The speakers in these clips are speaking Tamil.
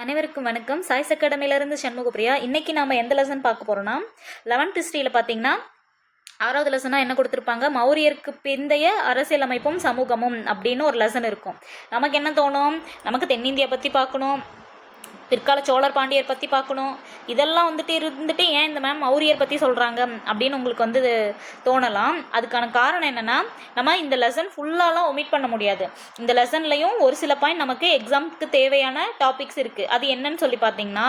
அனைவருக்கும் வணக்கம். சாய்ஸ் அகாடமியிலிருந்து சண்முகப்பிரியா. இன்னைக்கு நாம எந்த லெசன் பார்க்க போறோம்னா 11th ஹிஸ்டரியில பார்த்தீங்கன்னா 6வது லெசனா என்ன கொடுத்துருப்பாங்க, மௌரியருக்கு பிந்தைய அரசியலமைப்பும் சமூகமும் அப்படின்னு ஒரு லெசன் இருக்கும். நமக்கு என்ன தோணும், நமக்கு தென்னிந்தியா பற்றி பார்க்கணும், பிற்கால சோழர் பாண்டியர் பற்றி பார்க்கணும், இதெல்லாம் இருந்துட்டு ஏன் இந்த மேம் மௌரியர் பற்றி சொல்கிறாங்க அப்படின்னு உங்களுக்கு தோணலாம். அதுக்கான காரணம் என்னென்னா, நம்ம இந்த லெசன் ஃபுல்லாலாம் ஒமிட் பண்ண முடியாது. இந்த லெசன்லையும் ஒரு சில பாயிண்ட் நமக்கு எக்ஸாமுக்கு தேவையான டாபிக்ஸ் இருக்குது. அது என்னன்னு சொல்லி பார்த்தீங்கன்னா,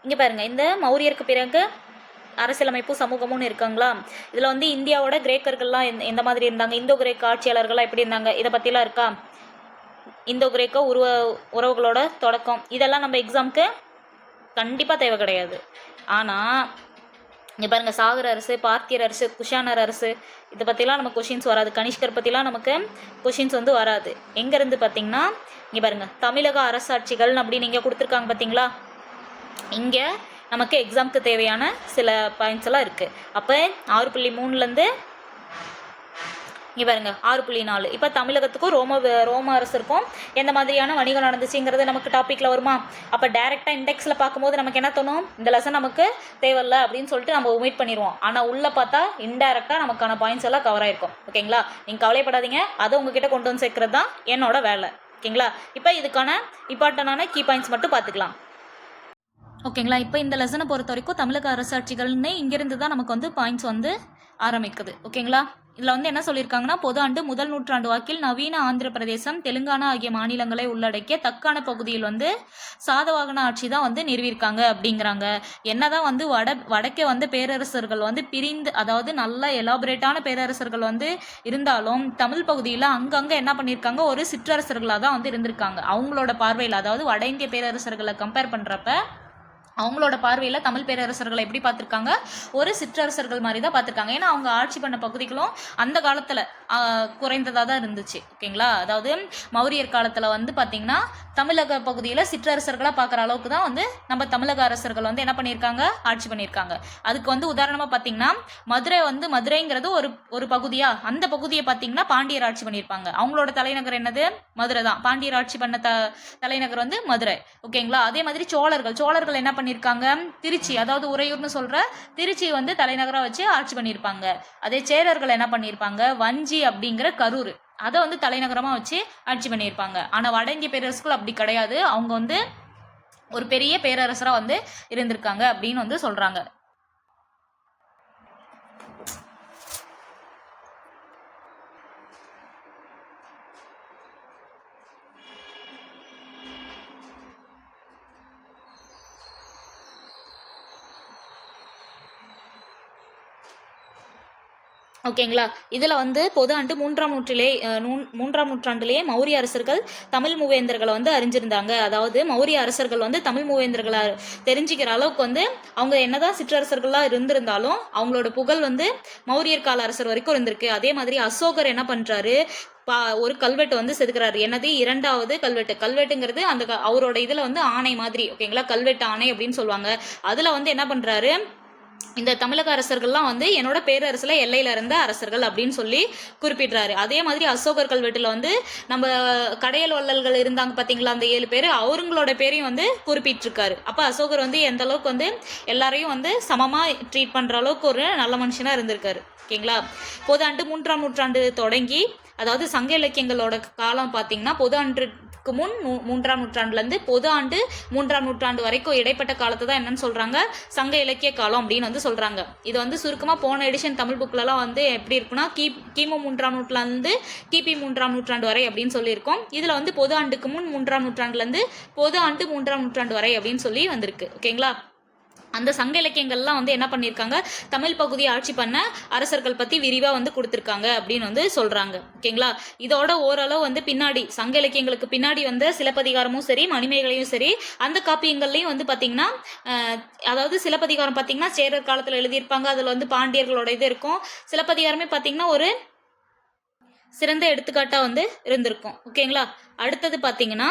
இங்கே பாருங்கள், இந்த மௌரியருக்கு பிறகு அரசியலமைப்பு சமூகமும் இருக்காங்களா. இதில் இந்தியாவோட கிரேக்கர்கள்லாம் எந்த மாதிரி இருந்தாங்க, இந்தோ கிரேக்க ஆட்சியாளர்கள்லாம் எப்படி இருந்தாங்க, இதை பற்றிலாம் இருக்கா. இந்தோ கிரேக்க உறவுகளோட தொடக்கம் இதெல்லாம் நம்ம எக்ஸாமுக்கு கண்டிப்பாக தேவை கிடையாது. ஆனால் இங்கே பாருங்கள், சாகர் அரசு, பார்த்தியர் அரசு, குஷானர் அரசு, இதை பற்றிலாம் நமக்கு கொஷின்ஸ் வராது. கனிஷ்கர் பற்றிலாம் நமக்கு கொஷின்ஸ் வராது. எங்கேருந்து பார்த்தீங்கன்னா, இங்கே பாருங்கள், தமிழக அரசாட்சிகள் அப்படின்னு இங்கே கொடுத்துருக்காங்க பார்த்தீங்களா. இங்கே நமக்கு எக்ஸாமுக்கு தேவையான சில பாயிண்ட்ஸ் எல்லாம் இருக்குது. அப்போ 6.3லேருந்து இங்கே பாருங்கள் 6.4. இப்போ தமிழகத்துக்கும் ரோம அரசருக்கும் எந்த மாதிரியான வணிகம் நடந்துச்சுங்கிறது நமக்கு டாப்பிக்கில் வருமா. அப்போ டைரெக்டாக இண்டெக்ஸில் பார்க்கும்போது நமக்கு என்ன தோணும், இந்த லெசன் நமக்கு தேவையில்லை அப்படின்னு சொல்லிட்டு நம்ம ஒமிட் பண்ணிடுவோம். ஆனால் உள்ளே பார்த்தா இன்டைரக்டாக நமக்கான பாயிண்ட்ஸ் எல்லாம் கவர் ஆகிருக்கும். ஓகேங்களா, நீங்கள் கவலைப்படாதீங்க, அதை உங்ககிட்ட கொண்டு வந்து சேர்க்கறது தான் என்னோட வேலை. ஓகேங்களா, இப்போ இதுக்கான இம்பார்ட்டண்டான கீ பாயிண்ட்ஸ் மட்டும் பார்த்துக்கலாம். ஓகேங்களா, இப்போ இந்த லெசனை பொறுத்த வரைக்கும் தமிழக அரசாட்சிகள்னு இங்கிருந்து தான் நமக்கு பாயிண்ட்ஸ் ஆரம்பிக்குது. ஓகேங்களா, இதில் என்ன சொல்லியிருக்காங்கன்னா, பொது ஆண்டு முதல் நூற்றாண்டு வாக்கில் நவீன ஆந்திர பிரதேசம், தெலுங்கானா ஆகிய மாநிலங்களை உள்ளடக்கிய தக்கான பகுதியில் சாதவாகன ஆட்சி தான் நிறுவியிருக்காங்க அப்படிங்கிறாங்க. என்னதான் வடக்கே பேரரசர்கள் பிரிந்து, அதாவது நல்ல எலாபரேட்டான பேரரசர்கள் இருந்தாலும் தமிழ் பகுதியில் அங்கங்கே என்ன பண்ணியிருக்காங்க, ஒரு சிற்றரசர்களாக தான் இருந்திருக்காங்க. அவங்களோட பார்வையில், அதாவது வட இந்திய பேரரசர்களை கம்பேர் பண்ணுறப்ப அவங்களோட பார்வையில் தமிழ் பேரரசர்களை எப்படி பார்த்துருக்காங்க, ஒரு சிற்றரசர்கள் மாதிரி தான் பார்த்துருக்காங்க. ஏன்னா அவங்க ஆட்சி பண்ண பகுதிகளும் அந்த காலத்தில் குறைந்ததாக தான் இருந்துச்சு. ஓகேங்களா, அதாவது மௌரியர் காலத்தில் பார்த்திங்கன்னா தமிழக பகுதியில் சிற்றரசர்களாக பார்க்குற அளவுக்கு தான் நம்ம தமிழக அரசர்கள் என்ன பண்ணியிருக்காங்க, ஆட்சி பண்ணியிருக்காங்க. அதுக்கு உதாரணமாக பார்த்திங்கன்னா மதுரை மதுரைங்கிறது ஒரு பகுதியாக, அந்த பகுதியை பார்த்திங்கன்னா பாண்டியர் ஆட்சி பண்ணியிருப்பாங்க. அவங்களோட தலைநகர் என்னது, மதுரை தான். பாண்டியர் ஆட்சி பண்ண தலைநகர் மதுரை. ஓகேங்களா, அதே மாதிரி சோழர்கள் என்ன பண்ணியிருக்காங்க, திருச்சி, அதாவது உறையூர்னு சொல்கிற திருச்சி தலைநகராக வச்சு ஆட்சி பண்ணியிருப்பாங்க. அதே சேரர்கள் என்ன பண்ணியிருப்பாங்க, வஞ்சி அப்படிங்கிற கரூர், அதை தலைநகரமாக வச்சு ஆட்சி பண்ணியிருப்பாங்க. ஆனால் வட இந்திய பேரரசுகள் அப்படி கிடையாது. அவங்க ஒரு பெரிய பேரரசராக இருந்திருக்காங்க அப்படின்னு சொல்கிறாங்க. ஓகேங்களா, இதில் பொது ஆண்டு மூன்றாம் நூற்றாண்டிலேயே மௌரிய அரசர்கள் தமிழ் மூவேந்தர்களை அறிஞ்சிருந்தாங்க. அதாவது மௌரிய அரசர்கள் தமிழ் மூவேந்தர்களை தெரிஞ்சுக்கிற அளவுக்கு அவங்க என்னதான் சிற்றரசர்களாக இருந்திருந்தாலும் அவங்களோட புகழ் மௌரியர் கால அரசர் வரைக்கும் இருந்திருக்கு. அதே மாதிரி அசோகர் என்ன பண்ணுறாரு, ஒரு கல்வெட்டு செதுக்கிறாரு. என்னது, 2வது கல்வெட்டுங்கிறது அந்த அவரோட இதில் ஆணை மாதிரி. ஓகேங்களா, கல்வெட்டு ஆணை அப்படின்னு சொல்லுவாங்க. அதில் என்ன பண்ணுறாரு, இந்த தமிழக அரசர்கள்லாம் என்னோட பேரரசுல எல்லையில இருந்த அரசர்கள் அப்படின்னு சொல்லி குறிப்பிடுறாரு. அதே மாதிரி அசோகர் கல்வெட்டுல நம்ம கடையல் வள்ளல்கள் இருந்தாங்க பாத்தீங்களா, அந்த 7 பேர், அவங்களோட பேரையும் குறிப்பிட்டிருக்காரு. அப்ப அசோகர் எந்த அளவுக்கு எல்லாரையும் சமமா ட்ரீட் பண்ற அளவுக்கு ஒரு நல்ல மனுஷனா இருந்திருக்காரு. ஓகேங்களா, பொது ஆண்டு 3ஆம் நூற்றாண்டு தொடங்கி, அதாவது சங்க இலக்கியங்களோட காலம் பார்த்தீங்கன்னா பொது ஆண்டு ஆண்டுக்கு முன் 3ஆம் நூற்றாண்டுலேருந்து பொது ஆண்டு 3ஆம் நூற்றாண்டு வரைக்கும் இடைப்பட்ட காலத்தை தான் என்னன்னு சொல்கிறாங்க, சங்க இலக்கிய காலம் அப்படின்னு வந்து சொல்கிறாங்க. இது வந்து சுருக்கமாக போன எடிஷன் தமிழ் புக்கிலலாம் வந்து எப்படி இருக்குன்னா கிமு 3ஆம் நூற்றாண்டுலேருந்து கிபி 3ஆம் நூற்றாண்டு வரை அப்படின்னு சொல்லியிருக்கோம். இதில் வந்து பொது ஆண்டுக்கு முன் 3ஆம் நூற்றாண்டுலேருந்து பொது ஆண்டு 3ஆம் நூற்றாண்டு வரை அப்படின்னு சொல்லி வந்திருக்கு. ஓகேங்களா? அந்த சங்க இலக்கியங்கள்லாம் வந்து என்ன பண்ணியிருக்காங்க, தமிழ் பகுதியை ஆட்சி பண்ண அரசர்கள் பற்றி விரிவாக வந்து கொடுத்துருக்காங்க அப்படின்னு வந்து சொல்கிறாங்க. ஓகேங்களா? இதோட ஓரளவு வந்து பின்னாடி சங்க இலக்கியங்களுக்கு பின்னாடி வந்து சிலப்பதிகாரமும் சரி மணிமேகலையும் சரி அந்த காப்பியங்கள்லையும் வந்து பார்த்திங்கன்னா அதாவது சிலப்பதிகாரம் பார்த்திங்கன்னா சேரர் காலத்தில் எழுதியிருப்பாங்க. அதில் வந்து பாண்டியர்களோட இது இருக்கும். சிலப்பதிகாரமே பார்த்திங்கன்னா ஒரு சிறந்த எடுத்துக்காட்டாக வந்து இருந்திருக்கும். ஓகேங்களா? அடுத்தது பார்த்திங்கன்னா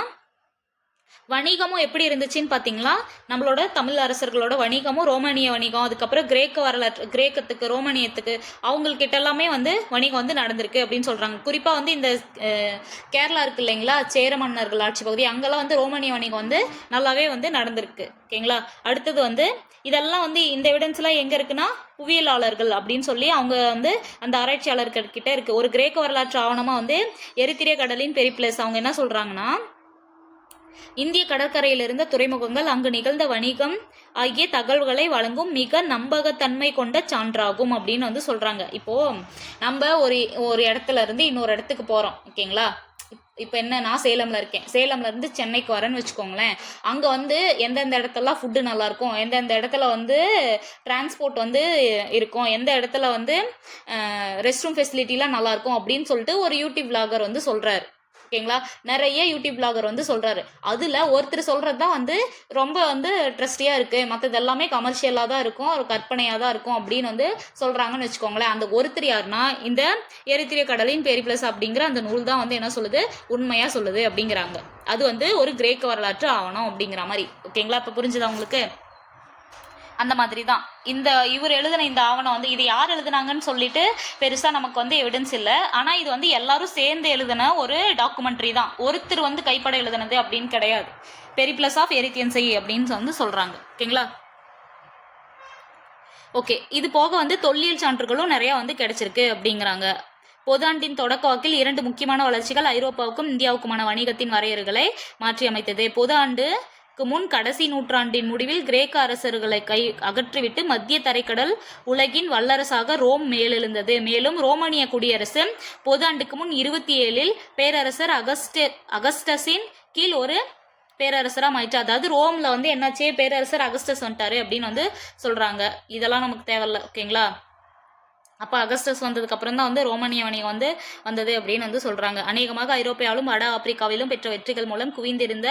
வணிகமும் எப்படி இருந்துச்சுன்னு பார்த்தீங்களா, நம்மளோட தமிழ் அரசர்களோட வணிகமும் ரோமானிய வணிகம், அதுக்கப்புறம் கிரேக்க வரலாற்று கிரேக்கத்துக்கு ரோமானியத்துக்கு அவங்கக்கிட்ட எல்லாமே வந்து வணிகம் வந்து நடந்திருக்கு அப்படின்னு சொல்கிறாங்க. குறிப்பாக வந்து இந்த கேரளா இருக்குது இல்லைங்களா, சேர மன்னர்கள் ஆட்சி பகுதி, அங்கெல்லாம் வந்து ரோமானிய வணிகம் வந்து நல்லாவே வந்து நடந்திருக்கு. ஓகேங்களா? அடுத்தது வந்து இதெல்லாம் வந்து இந்த எவிடன்ஸ்லாம் எங்கே இருக்குன்னா புவியியலாளர்கள் அப்படின்னு சொல்லி அவங்க வந்து அந்த ஆராய்ச்சியாளர்கிட்ட இருக்குது. ஒரு கிரேக்க வரலாற்று ஆவணமாக வந்து எரித்திரிய கடலின் பெரிப்ளஸ் அவங்க என்ன சொல்கிறாங்கன்னா, இந்திய கடற்கரையில் இருந்த துறைமுகங்கள் அங்கு நிகழ்ந்த வணிகம் ஆகிய தகவல்களை வழங்கும் மிக நம்பகத்தன்மை கொண்ட சான்றாகும் அப்படின்னு வந்து சொல்றாங்க. இப்போ நம்ம ஒரு இடத்துல இருந்து இன்னொரு இடத்துக்கு போறோம். ஓகேங்களா? இப்போ என்ன, நான் சேலம்ல இருக்கேன், சேலம்ல இருந்து சென்னைக்கு வரேன்னு வச்சுக்கோங்களேன். அங்கே வந்து எந்தெந்த இடத்துலலாம் ஃபுட்டு நல்லாயிருக்கும், எந்தெந்த இடத்துல வந்து டிரான்ஸ்போர்ட் வந்து இருக்கும், எந்த இடத்துல வந்து ரெஸ்ட் ரூம் ஃபெசிலிட்டிலாம் நல்லாயிருக்கும் அப்படின்னு சொல்லிட்டு ஒரு யூடியூப் விளாகர் வந்து சொல்கிறாரு. ஓகேங்களா? நிறைய யூடியூப் பிளாகர் வந்து சொல்கிறாரு. அதில் ஒருத்தர் சொல்கிறது தான் வந்து ரொம்ப வந்து ட்ரஸ்டியாக இருக்குது, மற்றது எல்லாமே கமர்ஷியலாக தான் இருக்கும், ஒரு கற்பனையாக தான் இருக்கும் அப்படின்னு வந்து சொல்கிறாங்கன்னு வச்சுக்கோங்களேன். அந்த ஒருத்தர் யாருன்னா இந்த எரித்திரிய கடலின் பெரிப்ளஸ் அப்படிங்கிற அந்த நூல் தான் வந்து என்ன சொல்லுது, உண்மையாக சொல்லுது அப்படிங்கிறாங்க. அது வந்து ஒரு கிரேக்க வரலாற்று ஆவணம் அப்படிங்கிற மாதிரி. ஓகேங்களா? இப்போ புரிஞ்சுதா உங்களுக்கு? அந்த மாதிரி தான் இவர் எழுதின இந்த ஆவணம் வந்து இது யார் எழுதுனாங்கன்னு சொல்லிட்டு பெருசாக நமக்கு வந்து எவிடன்ஸ் இல்லை. ஆனால் இது வந்து எல்லாரும் சேர்ந்து எழுதின ஒரு டாக்குமெண்ட்ரி தான், ஒருத்தர் வந்து கைப்பட எழுதினது அப்படின்னு கிடையாது. பெரிப்ளஸ் ஆஃப் எரித்தியன்ஸை அப்படின்னு வந்து சொல்கிறாங்க. ஓகேங்களா? ஓகே, இது போக வந்து தொல்லியல் சான்றுகளும் நிறையா வந்து கிடைச்சிருக்கு அப்படிங்கிறாங்க. பொதாண்டின் தொடக்க வாக்கில் 2 முக்கியமான வளர்ச்சிகள் ஐரோப்பாவுக்கும் இந்தியாவுக்குமான வணிகத்தின் வரையறைகளை மாற்றி அமைத்தது. பொதாண்டு முன் கடைசி நூற்றாண்டின் முடிவில் கிரேக்க அரசர்களை அகற்றிவிட்டு மத்திய தரைக்கடல் உலகின் வல்லரசாக ரோம் மேலெழுந்தது. மேலும் ரோமானிய குடியரசு பொதாண்டுக்கு முன் 27இல் பேரரசர் அகஸ்டஸின் கீழ் ஒரு பேரரசராக மாயிற்று. அதாவது ரோமில் வந்து என்னாச்சு, பேரரசர் அகஸ்டஸ் வந்துட்டாரு அப்படின்னு வந்து சொல்கிறாங்க. இதெல்லாம் நமக்கு தேவையில்ல. ஓகேங்களா? அப்போ அகஸ்டஸ் வந்ததுக்கு அப்புறம் தான் வந்து ரோமானிய வணிகம் வந்து வந்தது அப்படின்னு வந்து சொல்கிறாங்க. அநேகமாக ஐரோப்பியாவிலும் வட ஆப்பிரிக்காவிலும் பெற்ற வெற்றிகள் மூலம் குவிந்திருந்த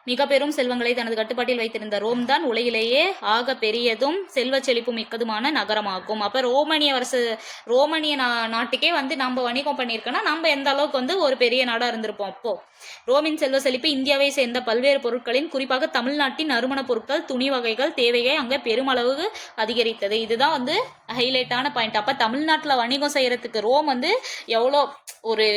மிக பெரும் செல்வங்களை தனது கட்டுப்பாட்டில் வைத்திருந்த ரோம் தான் உலகிலேயே ஆக பெரியதும் செல்வ செழிப்பு மிக்கதுமான நகரமாகும். அப்போ ரோமானிய நாட்டுக்கே வந்து நம்ம வணிகம் பண்ணியிருக்கோன்னா நம்ம எந்த அளவுக்கு வந்து ஒரு பெரிய நாடாக இருந்திருப்போம். அப்போ ரோமின் செல்வ செழிப்பு இந்தியாவை சேர்ந்த பல்வேறு பொருட்களின் குறிப்பாக தமிழ்நாட்டின் நறுமண பொருட்கள் துணி வகைகள் தேவையை அங்கே பெருமளவு அதிகரித்தது. இதுதான் வந்து ஹைலைட்டான பாயிண்ட். அப்போ தமிழ்நாட்டில் வணிகம் செய்யறதுக்கு ரோம் வந்து எவ்வளோ ஒரு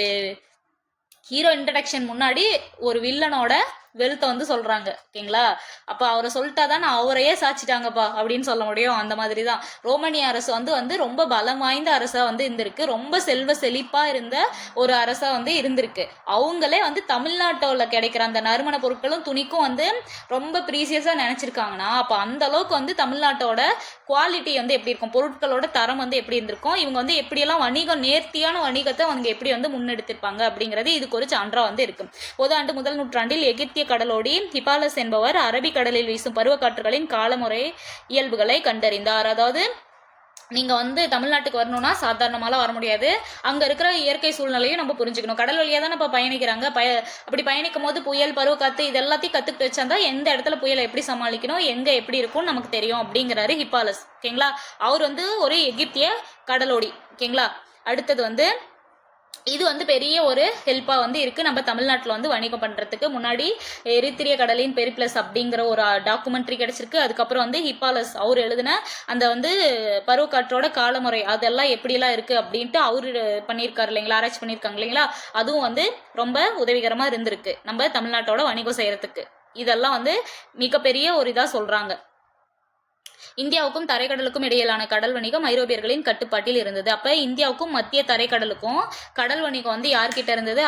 ஹீரோ இன்ட்ரடக்ஷன் முன்னாடி ஒரு வில்லனோட வெல்த்தை வந்து சொல்கிறாங்க. ஓகேங்களா? அப்போ அவரை சொல்லிட்டா தான் அவரையே சாச்சிட்டாங்கப்பா அப்படின்னு சொல்ல முடியும். அந்த மாதிரி தான் ரோமானிய அரசு வந்து ரொம்ப பலம் வாய்ந்த அரசாக வந்து இருந்திருக்கு, ரொம்ப செல்வ செழிப்பாக இருந்த ஒரு அரசாக வந்து இருந்திருக்கு. அவங்களே வந்து தமிழ்நாட்டில் கிடைக்கிற அந்த நறுமண பொருட்களும் துணிக்கும் வந்து ரொம்ப ப்ரீசியஸாக நினச்சிருக்காங்கன்னா அப்போ அந்த அளவுக்கு வந்து தமிழ்நாட்டோட குவாலிட்டி வந்து எப்படி இருக்கும், பொருட்களோட தரம் வந்து எப்படி இருந்திருக்கும், இவங்க வந்து எப்படியெல்லாம் வணிகம் நேர்த்தியான வணிகத்தை அவங்க எப்படி வந்து முன்னெடுத்திருப்பாங்க அப்படிங்கிறது இதுக்கு ஒரு சான்றாக வந்து இருக்கு. பொதாண்டு முதல் நூற்றாண்டில் எகிப்திய கடலோடி ஹிபாலஸ் என்பவர் அரபிக்கடலில் வீசும் பருவக்காற்றுகளின் காலமுறை இயல்புகளை கண்டறிந்தார். அதாவது நீங்கள் வந்து தமிழ்நாட்டுக்கு வரணும்னா சாதாரணமாலாம் வர முடியாது, அங்கே இருக்கிற இயற்கை சூழ்நிலையும் நம்ம புரிஞ்சுக்கணும். கடல் வழியாக தான் இப்போ பயணிக்கிறாங்க. அப்படி பயணிக்கும் போது புயல் பருவக்காற்று இது எல்லாத்தையும் கற்றுக்கிட்டு வச்சாந்தா எந்த இடத்துல புயலை எப்படி சமாளிக்கணும், எங்கே எப்படி இருக்கும்னு நமக்கு தெரியும் அப்படிங்கிறாரு ஹிபாலஸ். ஓகேங்களா? அவர் வந்து ஒரு எகிப்திய கடலோடி. ஓகேங்களா? அடுத்தது வந்து இது வந்து பெரிய ஒரு ஹெல்ப்பாக வந்து இருக்குது நம்ம தமிழ்நாட்டில் வந்து வணிகம் பண்ணுறதுக்கு. முன்னாடி எரித்திரிய கடலின் பெரிப்ளஸ் அப்படிங்கிற ஒரு டாக்குமெண்ட்ரி கிடச்சிருக்கு. அதுக்கப்புறம் வந்து ஹிபாலஸ் அவர் எழுதின அந்த வந்து பருவக்காற்றோட காலமுறை அதெல்லாம் எப்படியெல்லாம் இருக்குது அப்படின்ட்டு அவர் பண்ணியிருக்காரு இல்லைங்களா, ஆராய்ச்சி பண்ணியிருக்காங்க இல்லைங்களா, அதுவும் வந்து ரொம்ப உதவிகரமாக இருந்திருக்கு நம்ம தமிழ்நாட்டோட வணிகம் செய்கிறதுக்கு. இதெல்லாம் வந்து மிகப்பெரிய ஒரு இதாக சொல்கிறாங்க. இந்தியாவுக்கும் தரைக்கடலுக்கும் இடையிலான கடல் வணிகம் ஐரோப்பியர்களின் கட்டுப்பாட்டில் இருந்தது. அப்ப இந்தியாவுக்கும் மத்திய தரைக்கடலுக்கும் கடல் வணிகம் வந்து யார்கிட்ட இருந்தது?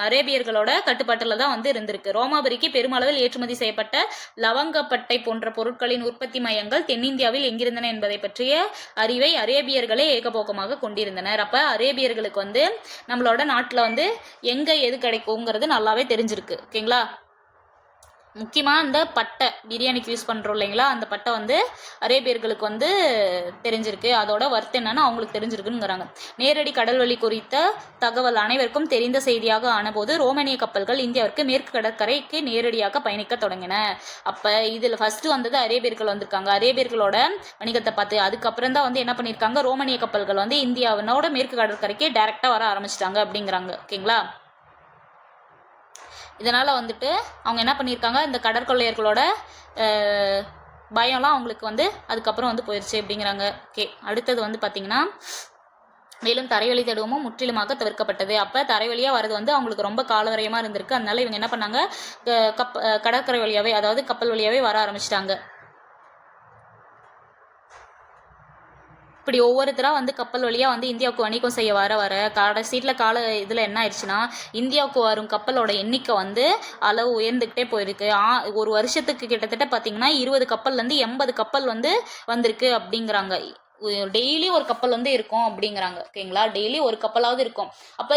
அரேபியர்களோட கட்டுப்பாட்டில் தான் வந்து இருந்திருக்கு. ரோமாபுரிக்கு பெருமளவில் ஏற்றுமதி செய்யப்பட்ட லவங்கப்பட்டை போன்ற பொருட்களின் உற்பத்தி மையங்கள் தென்னிந்தியாவில் எங்கிருந்தன என்பதை பற்றிய அறிவை அரேபியர்களே ஏகபோகமாக கொண்டிருந்தனர். அப்ப அரேபியர்களுக்கு வந்து நம்மளோட நாட்டுல வந்து எங்க எது கிடைக்குங்கிறது நல்லாவே தெரிஞ்சிருக்கு. ஓகேங்களா? முக்கியமாக அந்த பட்டை பிரியாணிக்கு யூஸ் பண்ணுறோம் இல்லைங்களா, அந்த பட்டை வந்து அரேபியர்களுக்கு வந்து தெரிஞ்சிருக்கு. அதோட வர்த்து என்னன்னு அவங்களுக்கு தெரிஞ்சிருக்குங்கிறாங்க. நேரடி கடல்வழி குறித்த தகவல் அனைவருக்கும் தெரிந்த செய்தியாக ஆனபோது ரோமானிய கப்பல்கள் இந்தியாவிற்கு மேற்கு கடற்கரைக்கு நேரடியாக பயணிக்க தொடங்கின. அப்போ இதில் ஃபர்ஸ்ட் வந்தது அரேபியர்கள் வந்திருக்காங்க. அரேபியர்களோட வணிகத்தை பார்த்து அதுக்கப்புறம் தான் வந்து என்ன பண்ணியிருக்காங்க, ரோமானிய கப்பல்கள் வந்து இந்தியாவினோட மேற்கு கடற்கரைக்கு டைரெக்டாக வர ஆரம்பிச்சிட்டாங்க அப்படிங்கிறாங்க. ஓகேங்களா? இதனால் வந்துட்டு அவங்க என்ன பண்ணியிருக்காங்க, இந்த கடற்கொள்ளையர்களோட பயம்லாம் அவங்களுக்கு வந்து அதுக்கப்புறம் வந்து போயிடுச்சு அப்படிங்கிறாங்க. ஓகே, அடுத்தது வந்து பார்த்திங்கன்னா மேலும் தரைவழி தேடுவமும் முற்றிலுமாக தவிர்க்கப்பட்டது. அப்போ தரைவழியாக வரது வந்து அவங்களுக்கு ரொம்ப காலவரையமாக இருந்திருக்கு. அதனால இவங்க என்ன பண்ணாங்க, கடற்கரை வழியாகவே அதாவது கப்பல் வழியாகவே வர ஆரம்பிச்சிட்டாங்க. இப்படி ஒவ்வொருத்தராக வந்து கப்பல் வழியாக வந்து இந்தியாவுக்கு வணிகம் செய்ய வர வர கடைசீட்டில் இதில் என்ன ஆயிடுச்சுன்னா, இந்தியாவுக்கு வரும் கப்பலோட எண்ணிக்கை வந்து அளவு உயர்ந்துக்கிட்டே போயிருக்கு. ஒரு வருஷத்துக்கு கிட்டத்தட்ட பார்த்தீங்கன்னா 20 கப்பல்லேருந்து 80 கப்பல் வந்து வந்திருக்கு அப்படிங்கிறாங்க. டெய்லி ஒரு கப்பல் வந்து இருக்கும் அப்படிங்கிறாங்க. ஓகேங்களா? டெய்லி ஒரு கப்பலாவது இருக்கும். அப்போ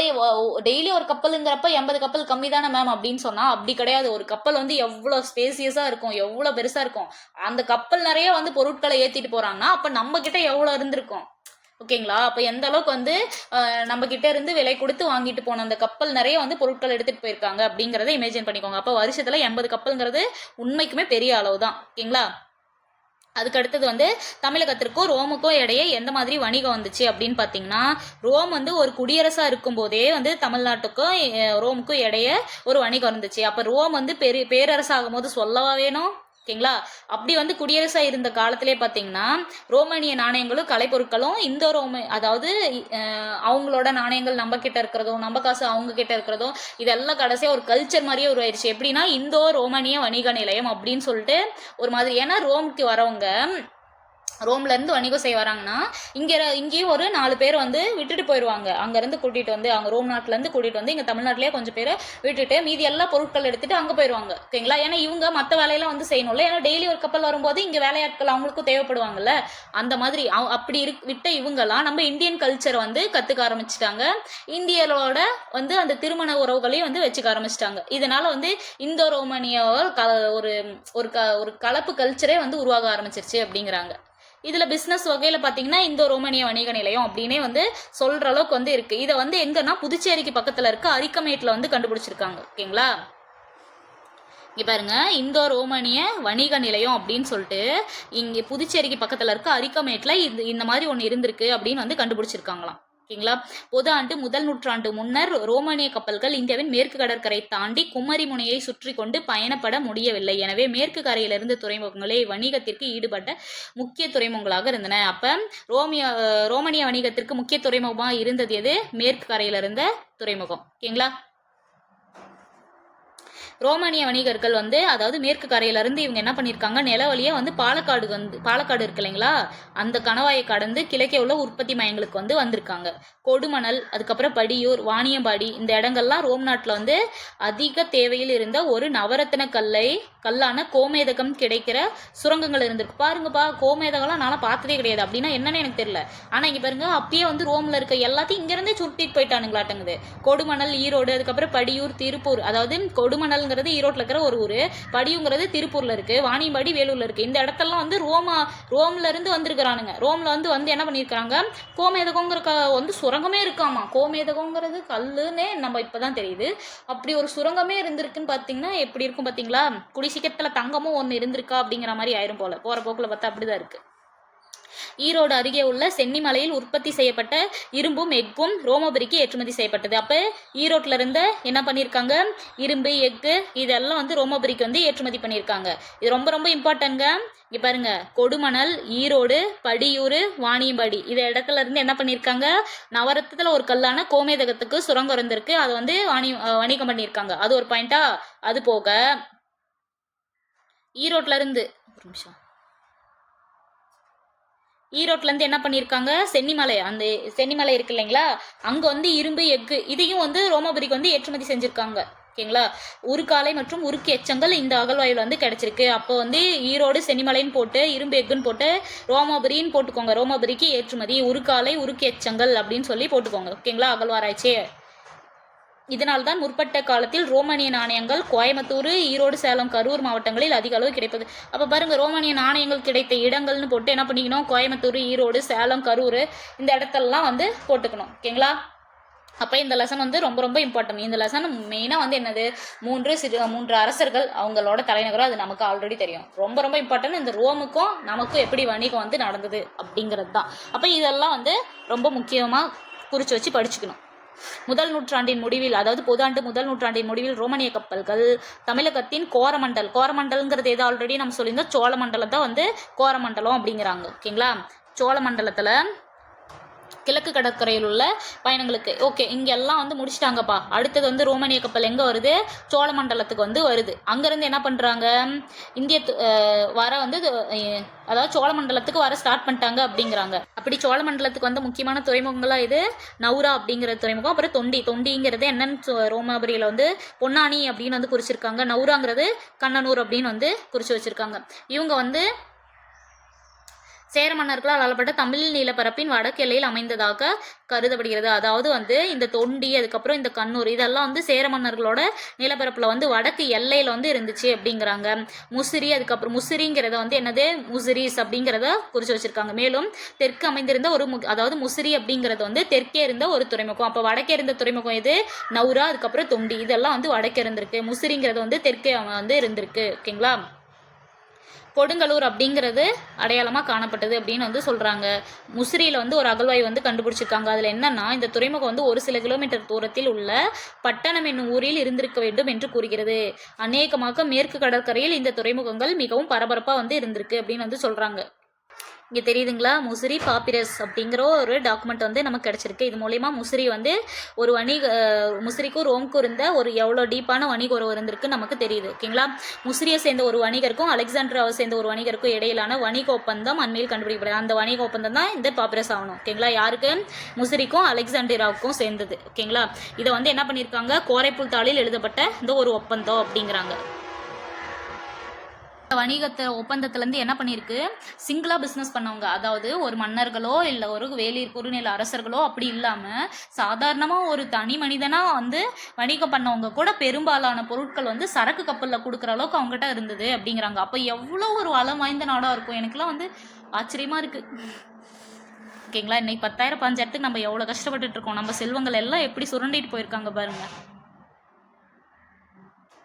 டெய்லி ஒரு கப்பலுங்கிறப்ப 80 கப்பல் கம்மி தானே மேம் அப்படின்னு சொன்னால் அப்படி கிடையாது. ஒரு கப்பல் வந்து எவ்வளோ ஸ்பேசியஸாக இருக்கும், எவ்வளோ பெருசாக இருக்கும். அந்த கப்பல் நிறைய வந்து பொருட்களை ஏற்றிட்டு போகிறாங்கன்னா அப்போ நம்ம கிட்ட எவ்வளோ இருந்திருக்கும். ஓகேங்களா? அப்போ எந்த அளவுக்கு வந்து நம்ம கிட்ட இருந்து விலை கொடுத்து வாங்கிட்டு போன அந்த கப்பல் நிறைய வந்து பொருட்கள் எடுத்துகிட்டு போயிருக்காங்க அப்படிங்கிறத இமேஜின் பண்ணிக்கோங்க. அப்போ வருஷத்தில் 80 கப்பல்ங்கிறது உண்மைக்குமே பெரிய அளவு தான். ஓகேங்களா? அதுக்கு அடுத்தது வந்து தமிழகத்திற்கும் ரோமுக்கும் இடையே எந்த மாதிரி வணிகம் வந்துச்சு அப்படின்னு பார்த்தீங்கன்னா, ரோம் வந்து ஒரு குடியரசாக இருக்கும்போதே வந்து தமிழ்நாட்டுக்கும் ரோமுக்கும் இடையே ஒரு வணிகம் இருந்துச்சு. அப்போ ரோம் வந்து பேரரசாகும் போது சொல்லவா வேணும்? ஓகேங்களா? அப்படி வந்து குடியரசாக இருந்த காலத்திலே பார்த்தீங்கன்னா ரோமானிய நாணயங்களும் கலைப்பொருட்களும் இந்தோ ரோம அதாவது அவங்களோட நாணயங்கள் நம்ம கிட்ட இருக்கிறதும் நம்ம காசு அவங்க கிட்ட இருக்கிறதும் இதெல்லாம் கடைசியாக ஒரு கல்ச்சர் மாதிரியே உருவாயிருச்சு. எப்படின்னா இந்தோ ரோமானிய வணிக நிலையம் அப்படின்னு சொல்லிட்டு ஒரு மாதிரி. ஏன்னா ரோமுக்கு வரவங்க ரோம்லேருந்து வணிகம் செய்ய வராங்கன்னா இங்கேயும் ஒரு 4 பேர் வந்து விட்டுட்டு போயிடுவாங்க. அங்கேருந்து கூட்டிகிட்டு வந்து அவங்க ரோம் நாட்டிலேருந்து கூட்டிகிட்டு வந்து இங்கே தமிழ்நாட்டிலே கொஞ்சம் பேரை விட்டுட்டு மீதி எல்லா பொருட்கள் எடுத்துகிட்டு அங்கே போயிடுவாங்க. ஓகேங்களா? ஏன்னா இவங்க மற்ற வேலையெல்லாம் வந்து செய்யணும்ல. ஏன்னா டெய்லி ஒரு கப்பல் வரும்போது இங்கே வேலையாட்கள் அவங்களுக்கும் தேவைப்படுவாங்கல்ல. அந்த மாதிரி அப்படி விட்ட இவங்கெல்லாம் நம்ம இந்தியன் கல்ச்சரை வந்து கற்றுக்க ஆரம்பிச்சிட்டாங்க. இந்தியரோட வந்து அந்த திருமண உறவுகளையும் வந்து வச்சுக்க ஆரம்பிச்சிட்டாங்க. இதனால் வந்து இந்தோ ரோமானிய ஒரு கலப்பு கல்ச்சரே வந்து உருவாக ஆரம்பிச்சிருச்சு அப்படிங்கிறாங்க. இதில் பிஸ்னஸ் வகையில் பார்த்தீங்கன்னா இந்தோ ரோமானிய வணிக நிலையம் அப்படின்னே வந்து சொல்கிற அளவுக்கு வந்து இருக்குது. இதை வந்து எங்கன்னா புதுச்சேரிக்கு பக்கத்தில் இருக்க அரிக்கமேட்டில் வந்து கண்டுபிடிச்சிருக்காங்க. ஓகேங்களா? இங்கே பாருங்க, இந்தோ ரோமானிய வணிக நிலையம் அப்படின்னு சொல்லிட்டு இங்கே புதுச்சேரிக்கு பக்கத்தில் இருக்க அரிக்கமேட்டில் இந்த மாதிரி ஒன்று இருந்திருக்கு அப்படின்னு வந்து கண்டுபிடிச்சிருக்காங்களாம். ஓகேங்களா? பொது ஆண்டு முதல் நூற்றாண்டு முன்னர் ரோமானிய கப்பல்கள் இந்தியாவின் மேற்கு கடற்கரை தாண்டி குமரி முனையை சுற்றி கொண்டு பயணப்பட முடியவில்லை. எனவே மேற்கு கரையிலிருந்து துறைமுகங்களே வணிகத்திற்கு ஈடுபட்ட முக்கிய துறைமுகங்களாக இருந்தன. அப்போ ரோமானிய வணிகத்திற்கு முக்கிய துறைமுகமாக இருந்தது எது? மேற்கு கரையில இருந்த துறைமுகம். ஓகேங்களா? ரோமானிய வணிகர்கள் வந்து அதாவது மேற்கு கரையிலிருந்து இவங்க என்ன பண்ணியிருக்காங்க, நிலவழியாக வந்து பாலக்காடு இருக்கு இல்லைங்களா, அந்த கணவாயை கடந்து கிழக்கே உள்ள உற்பத்தி மையங்களுக்கு வந்து வந்திருக்காங்க. கொடுமணல், அதுக்கப்புறம் படியூர், வாணியம்பாடி இந்த இடங்கள்லாம் ரோம் நாட்டில் வந்து அதிக தேவையில் இருந்த ஒரு நவரத்தின கல்லான கோமேதகம் கிடைக்கிற சுரங்கங்கள் இருந்திருக்கு. பாருங்கப்பா, கோமேதகம்லாம் நான் பார்த்ததே கிடையாது. அப்படின்னா என்னன்னு எனக்கு தெரியல. ஆனால் இங்கே பாருங்க, அப்பயே வந்து ரோமில் இருக்க எல்லாத்தையும் இங்கேருந்தே சுருட்டிட்டு போயிட்டானுங்களாட்டங்குது. கொடுமணல் ஈரோடு, அதுக்கப்புறம் படியூர், திருப்பூர். அதாவது கொடுமணல்ங்கிறது ஈரோட்டில் இருக்கிற ஒரு ஊர், படியுங்கிறது திருப்பூரில் இருக்குது, வாணியம்பாடி வேலூரில் இருக்குது. இந்த இடத்தெல்லாம் வந்து ரோம்ல இருந்து வந்திருக்கிறானுங்க. ரோமில் வந்து என்ன பண்ணியிருக்காங்க, கோமேதகங்கிற வந்து சுரங்கமே இருக்காமா. கோமேதகங்கிறது கல்லுன்னே நம்ம இப்போதான் தெரியுது. அப்படி ஒரு சுரங்கமே இருந்திருக்குன்னு பார்த்தீங்கன்னா எப்படி இருக்கும் பார்த்தீங்களா? குடிசீக்கத்தில் தங்கமும் ஒன்று இருந்திருக்கா அப்படிங்கிற மாதிரி ஆயிரும் போல. போகிற போக்கில் பார்த்தா அப்படிதான் இருக்குது. ஈரோடு அருகே உள்ள சென்னிமலையில் உற்பத்தி செய்யப்பட்ட இரும்பும் எஃகும் ரோமாபுரிக்கு ஏற்றுமதி செய்யப்பட்டது. அப்போ ஈரோட்டில் இருந்து என்ன பண்ணியிருக்காங்க, இரும்பு, எஃகு இதெல்லாம் வந்து ரோமாபுரிக்கு வந்து ஏற்றுமதி பண்ணியிருக்காங்க. இது ரொம்ப ரொம்ப இம்பார்ட்டன்ட்ங்க. இங்கே பாருங்க, கொடுமணல், ஈரோடு, படியூர், வாணியம்பாடி இந்த இடத்துல இருந்து என்ன பண்ணியிருக்காங்க, நவரத்தத்தில் ஒரு கல்லான கோமேதகத்துக்கு சுரங்கம் இருந்திருக்கு. அதை வந்து வணிகம் பண்ணியிருக்காங்க. அது ஒரு பாயிண்டா. அது போக ஈரோட்டில் இருந்து ஒரு நிமிஷம் ஈரோட்லேருந்து என்ன பண்ணியிருக்காங்க, சென்னிமலை, அந்த சென்னிமலை இருக்கு இல்லைங்களா, அங்கே வந்து இரும்பு எஃகு இதையும் வந்து ரோமாபுரிக்கு வந்து ஏற்றுமதி செஞ்சுருக்காங்க. ஓகேங்களா. உருக்காலை மற்றும் உருக்கு எச்சங்கள் இந்த அகழ்வாயுவில் வந்து கிடைச்சிருக்கு. அப்போ வந்து ஈரோடு சென்னிமலைன்னு போட்டு இரும்பு எஃகுன்னு போட்டு ரோமாபுரின்னு போட்டுக்கோங்க. ரோமாபுரிக்கு ஏற்றுமதி உருக்காலை உருக்கு எச்சங்கள் அப்படின்னு சொல்லி போட்டுக்கோங்க. ஓகேங்களா. அகழ்வாராய்ச்சி. இதனால்தான் முற்பட்ட காலத்தில் ரோமானிய நாணயங்கள் கோயம்புத்தூர், ஈரோடு, சேலம், கரூர் மாவட்டங்களில் அதிக அளவு கிடைப்பது. அப்போ பாருங்க, ரோமானிய நாணயங்கள் கிடைத்த இடங்கள்னு போட்டு என்ன பண்ணிக்கணும், கோயம்புத்தூர், ஈரோடு, சேலம், கரூர் இந்த இடத்தெல்லாம் வந்து போட்டுக்கணும். ஓகேங்களா. அப்போ இந்த லெசன் வந்து ரொம்ப ரொம்ப இம்பார்ட்டன்ட். இந்த லெசன் மெயினாக வந்து என்னது, மூன்று அரசர்கள் அவங்களோட தலைநகரம், அது நமக்கு ஆல்ரெடி தெரியும். ரொம்ப ரொம்ப இம்பார்ட்டன்ட். இந்த ரோமுக்கும் நமக்கும் எப்படி வணிகம் வந்து நடந்தது அப்படிங்கிறது தான். அப்போ இதெல்லாம் வந்து ரொம்ப முக்கியமாக குறித்து வச்சு படிச்சுக்கணும். முதல் நூற்றாண்டின் முடிவில், அதாவது பொதாண்டு முதல் நூற்றாண்டின் முடிவில் ரோமானிய கப்பல்கள் தமிழகத்தின் கோரமண்டல்ங்கிறது எது ஆல்ரெடி நம்ம சொல்லியிருந்தோம், சோழமண்டலத்தை வந்து கோரமண்டலம் அப்படிங்கிறாங்க. ஓகேங்களா. சோழமண்டலத்தில் கிழக்கு கடற்கரையில் உள்ள பயணங்களுக்கு. ஓகே, இங்கெல்லாம் வந்து முடிச்சிட்டாங்கப்பா. அடுத்தது வந்து ரோமானிய கப்பல் எங்கே வருது, சோழமண்டலத்துக்கு வந்து வருது. அங்கேருந்து என்ன பண்ணுறாங்க, இந்திய வர வந்து அதாவது சோழமண்டலத்துக்கு வர ஸ்டார்ட் பண்ணிட்டாங்க அப்படிங்கிறாங்க. அப்படி சோழமண்டலத்துக்கு வந்து முக்கியமான துறைமுகங்களாக இது நௌரா அப்படிங்கிற துறைமுகம், அப்புறம் தொண்டிங்கிறது என்னன்னு ரோமாபுரியில் வந்து பொன்னானி அப்படின்னு வந்து குறிச்சிருக்காங்க. நௌராங்கிறது கண்ணனூர் அப்படின்னு வந்து குறித்து வச்சுருக்காங்க. இவங்க வந்து சேர மன்னர்களால் ஆளப்பட்ட தமிழ் நிலப்பரப்பின் வடக்கு எல்லையில் அமைந்ததாக கருதப்படுகிறது. அதாவது வந்து இந்த தொண்டி, அதுக்கப்புறம் இந்த கண்ணூர் இதெல்லாம் வந்து சேர மன்னர்களோட நிலப்பரப்பில் வந்து வடக்கு எல்லையில் வந்து இருந்துச்சு அப்படிங்கிறாங்க. முசிறி, அதுக்கப்புறம் முசிறிங்கிறத வந்து என்னது, முசிறிஸ் அப்படிங்கிறத குறித்து வச்சிருக்காங்க. மேலும் தெற்கு அமைந்திருந்த அதாவது முசிறி அப்படிங்கிறது வந்து தெற்கே இருந்த ஒரு துறைமுகம். அப்போ வடக்கே இருந்த துறைமுகம் இது நௌரா, அதுக்கப்புறம் தொண்டி இதெல்லாம் வந்து வடக்கே இருந்திருக்கு. முசிறிங்கிறது வந்து தெற்கே வந்து இருந்திருக்கு. ஓகேங்களா. கொடுங்கலூர் அப்படிங்கிறது அடையாளமாக காணப்பட்டது அப்படின்னு வந்து சொல்கிறாங்க. முசிறியில் வந்து ஒரு அகழ்வாய் வந்து கண்டுபிடிச்சிருக்காங்க. அதில் என்னன்னா, இந்த துறைமுகம் வந்து ஒரு சில கிலோமீட்டர் தூரத்தில் உள்ள பட்டணம் என்னும் ஊரில் இருந்திருக்க வேண்டும் என்று கூறுகிறது. அநேகமாக மேற்கு கடற்கரையில் இந்த துறைமுகங்கள் மிகவும் பரபரப்பாக வந்து இருந்திருக்கு அப்படின்னு வந்து சொல்கிறாங்க. இங்கே தெரியுதுங்களா, முசிறி பாப்பிரஸ் அப்படிங்கிற ஒரு டாக்குமெண்ட் வந்து நமக்கு கிடச்சிருக்கு. இது மூலயமா முசிறி வந்து ஒரு முசிறிக்கும் ரோமுக்கும் இருந்த ஒரு எவ்வளோ டீப்பான வணிக உறவு இருந்திருக்கு நமக்கு தெரியுது. ஓகேங்களா. முசிறியை சேர்ந்த ஒரு வணிகருக்கும் அலெக்சாண்ட்ராவை சேர்ந்த ஒரு வணிகருக்கும் இடையிலான வணிக ஒப்பந்தம் அண்மையில் கண்டுபிடிக்கப்படுது. அந்த வணிக ஒப்பந்தம் தான் இந்த பாப்பிரஸ் ஆகணும். ஓகேங்களா. யாருக்கு, முசிறிக்கும் அலெக்சாண்ட்ராவுக்கும் சேர்ந்தது. ஓகேங்களா. இதை வந்து என்ன பண்ணியிருக்காங்க, கோரைப்புல் தாளில் எழுதப்பட்ட இந்த ஒரு ஒப்பந்தம் அப்படிங்கிறாங்க. ஒப்பந்தத்துலேருந்து என்ன பண்ணியிருக்கு, சிங்கிளாக பிஸ்னஸ் பண்ணவங்க, அதாவது ஒரு மன்னர்களோ இல்லை ஒரு குறுநில அரசர்களோ அப்படி இல்லாமல் சாதாரணமாக ஒரு தனி மனிதனாக வந்து வணிகம் பண்ணவங்க கூட பெரும்பாலான பொருட்கள் வந்து சரக்கு கப்பலில் கொடுக்குற அளவுக்கு அவங்ககிட்ட இருந்தது அப்படிங்கிறாங்க. அப்போ எவ்வளோ ஒரு வளம் வாய்ந்த நாடாக இருக்கும். எனக்குலாம் வந்து ஆச்சரியமாக இருக்குது. ஓகேங்களா. இன்னைக்கு 10,000 5,000 நம்ம எவ்வளோ கஷ்டப்பட்டுட்டு இருக்கோம். நம்ம செல்வங்கள் எல்லாம் எப்படி சுரண்டிட்டு போயிருக்காங்க பாருங்கள்.